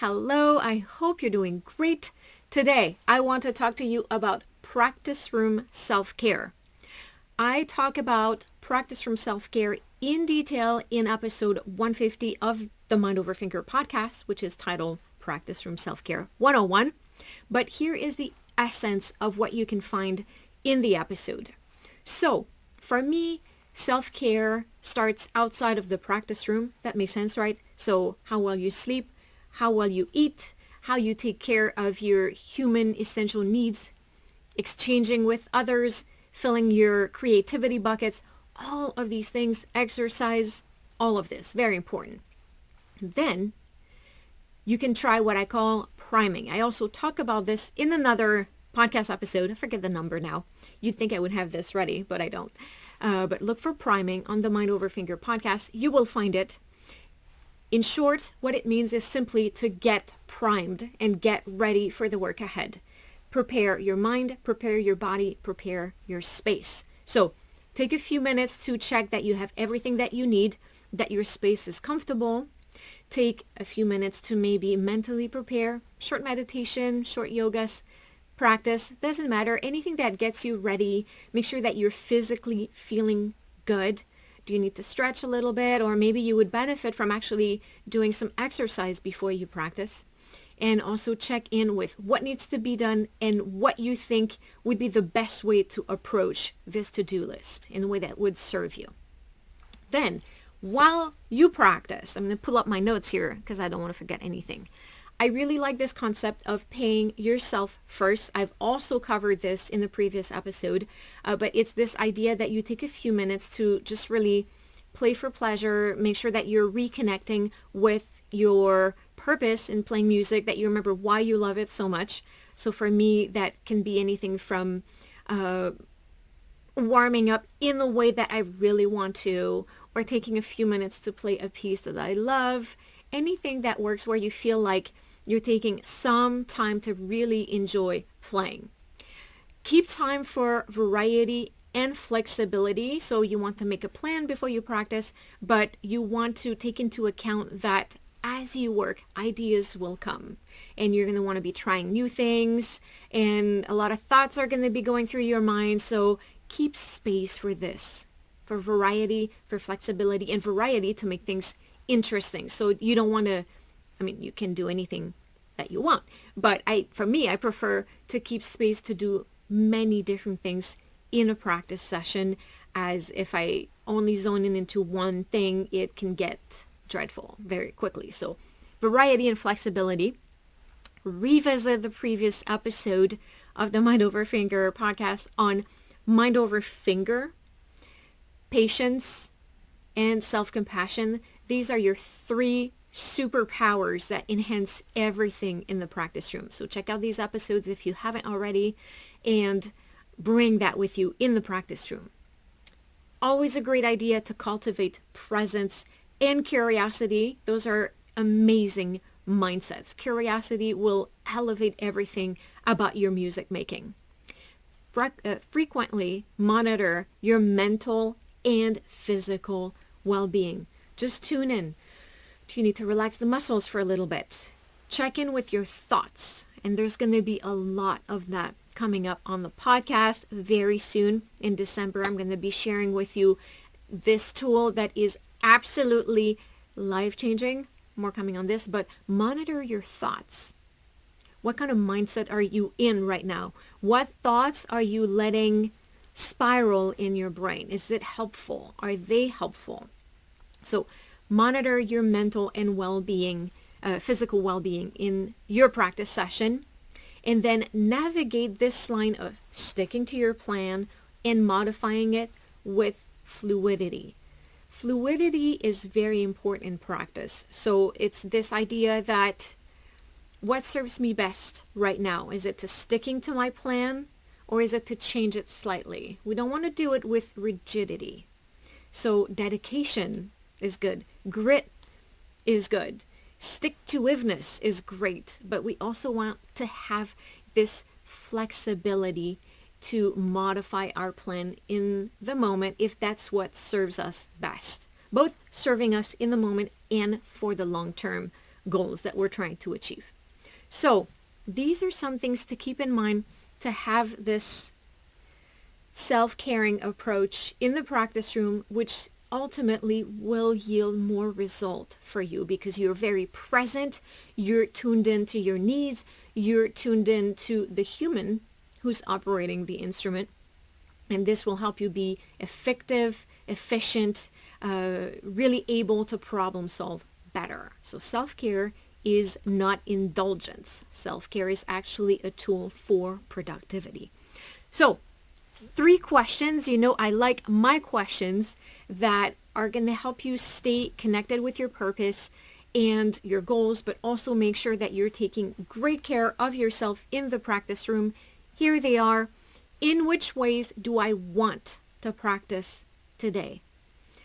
Hello, I hope you're doing great. Today, I want to talk to you about practice room self-care. I talk about practice room self-care in detail in episode 150 of the Mind Over Finger podcast, which is titled Practice Room Self-Care 101. But here is the essence of what you can find in the episode. So, for me, self-care starts outside of the practice room. That makes sense, right? So, how well you sleep, how well you eat, how you take care of your human essential needs, exchanging with others, filling your creativity buckets, all of these things, exercise, all of this, very important. Then you can try what I call priming. I also talk about this in another podcast episode. I forget the number now. You'd think I would have this ready, but I don't. But look for priming on the Mind Over Finger podcast. You will find it. In short, what it means is simply to get primed and get ready for the work ahead. Prepare your mind, prepare your body, prepare your space. So take a few minutes to check that you have everything that you need, that your space is comfortable. Take a few minutes to maybe mentally prepare, short meditation, short yogas, practice, doesn't matter, anything that gets you ready. Make sure that you're physically feeling good. Do you need to stretch a little bit? Or maybe you would benefit from actually doing some exercise before you practice. And also check in with what needs to be done and what you think would be the best way to approach this to-do list in a way that would serve you. Then, while you practice, I'm going to pull up my notes here because I don't want to forget anything. I really like this concept of paying yourself first. I've also covered this in the previous episode, but it's this idea that you take a few minutes to just really play for pleasure, make sure that you're reconnecting with your purpose in playing music, that you remember why you love it so much. So for me, that can be anything from warming up in the way that I really want to, or taking a few minutes to play a piece that I love. Anything that works where you feel like you're taking some time to really enjoy playing. Keep time for variety and flexibility. So you want to make a plan before you practice, but you want to take into account that as you work, ideas will come and you're going to want to be trying new things and a lot of thoughts are going to be going through your mind. So keep space for this, for variety, for flexibility, and variety to make things interesting. So you don't want to, you can do anything that you want, but for me, I prefer to keep space to do many different things in a practice session, as if I only zone in into one thing, it can get dreadful very quickly. So variety and flexibility. Revisit the previous episode of the Mind Over Finger podcast on Mind Over Finger, patience, and self-compassion. These are your three superpowers that enhance everything in the practice room. So check out these episodes if you haven't already and bring that with you in the practice room. Always a great idea to cultivate presence and curiosity. Those are amazing mindsets. Curiosity will elevate everything about your music making. Frequently monitor your mental and physical well-being. Just tune in. Do you need to relax the muscles for a little bit? Check in with your thoughts. And there's going to be a lot of that coming up on the podcast very soon. In December, I'm going to be sharing with you this tool that is absolutely life-changing. More coming on this, but monitor your thoughts. What kind of mindset are you in right now? What thoughts are you letting spiral in your brain? Is it helpful? Are they helpful? So monitor your mental and well-being, physical well-being in your practice session, and then navigate this line of sticking to your plan and modifying it with fluidity. Fluidity is very important in practice. So it's this idea that what serves me best right now? Is it to sticking to my plan, or is it to change it slightly? We don't want to do it with rigidity. So dedication is good. Grit is good. Stick-to-itiveness is great, but we also want to have this flexibility to modify our plan in the moment if that's what serves us best, both serving us in the moment and for the long term goals that we're trying to achieve. So these are some things to keep in mind to have this self-caring approach in the practice room, which ultimately will yield more result for you because you're very present, you're tuned into your needs, you're tuned into the human who's operating the instrument, and this will help you be effective, efficient, really able to problem solve better. So self-care is not indulgence. Self-care is actually a tool for productivity. So 3 questions. I like my questions that are going to help you stay connected with your purpose and your goals, but also make sure that you're taking great care of yourself in the practice room. Here they are. In which ways do I want to practice today?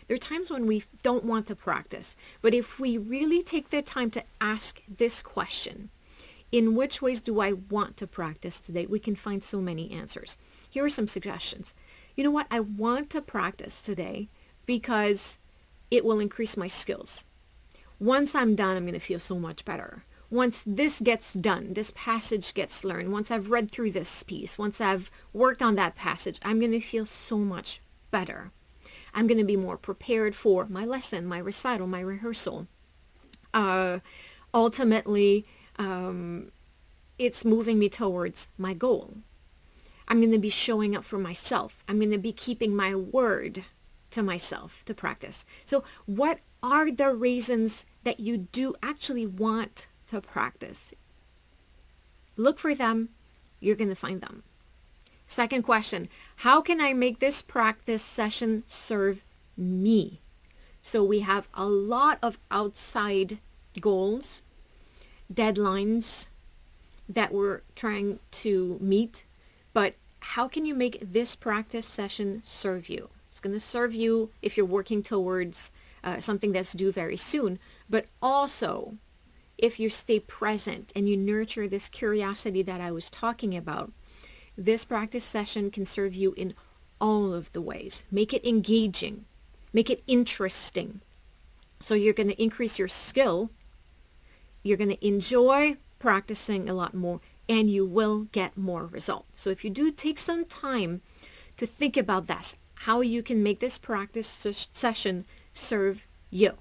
There are times when we don't want to practice, but if we really take the time to ask this question, in which ways do I want to practice today? We can find so many answers. Here are some suggestions. You know what? I want to practice today because it will increase my skills. Once I'm done, I'm going to feel so much better. Once this gets done, this passage gets learned, once I've read through this piece, once I've worked on that passage, I'm going to feel so much better. I'm going to be more prepared for my lesson, my recital, my rehearsal. Ultimately, it's moving me towards my goal. I'm going to be showing up for myself. I'm going to be keeping my word to myself to practice. So what are the reasons that you do actually want to practice? Look for them. You're going to find them. Second question, how can I make this practice session serve me? So we have a lot of outside goals, deadlines that we're trying to meet, but how can you make this practice session serve you? It's going to serve you if you're working towards something that's due very soon, but also if you stay present and you nurture this curiosity that I was talking about, this practice session can serve you in all of the ways. Make it engaging. Make it interesting. So you're going to increase your skill. You're going to enjoy practicing a lot more, and you will get more result. So if you do take some time to think about this, how you can make this practice session serve you.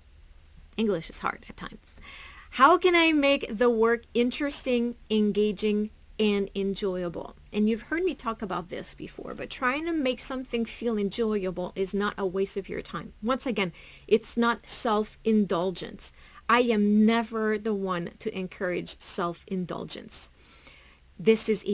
English is hard at times. How can I make the work interesting, engaging, and enjoyable? And you've heard me talk about this before, but trying to make something feel enjoyable is not a waste of your time. Once again, it's not self-indulgence. I am never the one to encourage self-indulgence. This is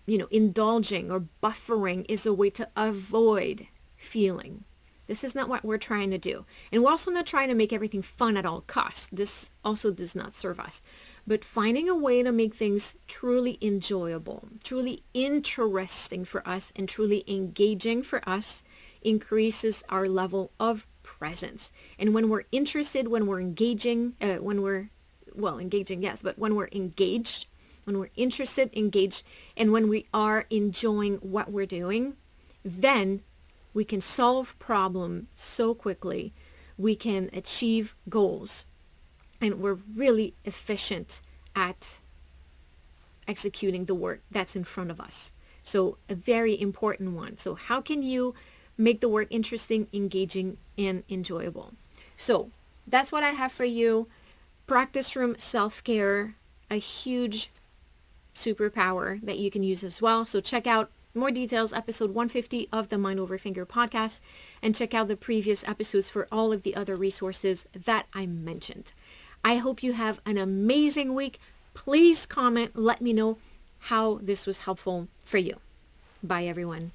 indulging or buffering is a way to avoid feeling. This is not what we're trying to do. And we're also not trying to make everything fun at all costs. This also does not serve us. But finding a way to make things truly enjoyable, truly interesting for us, and truly engaging for us increases our level of presence. And when we're interested, when we're engaging, engaging, yes, but when we're engaged, when we're interested, engaged, and when we are enjoying what we're doing, then we can solve problems so quickly. We can achieve goals. And we're really efficient at executing the work that's in front of us. So a very important one. So how can you make the work interesting, engaging, and enjoyable? So that's what I have for you. Practice room self-care, a huge superpower that you can use as well. So check out more details, episode 150 of the Mind Over Finger podcast, and check out the previous episodes for all of the other resources that I mentioned. I hope you have an amazing week. Please comment, let me know how this was helpful for you. Bye, everyone.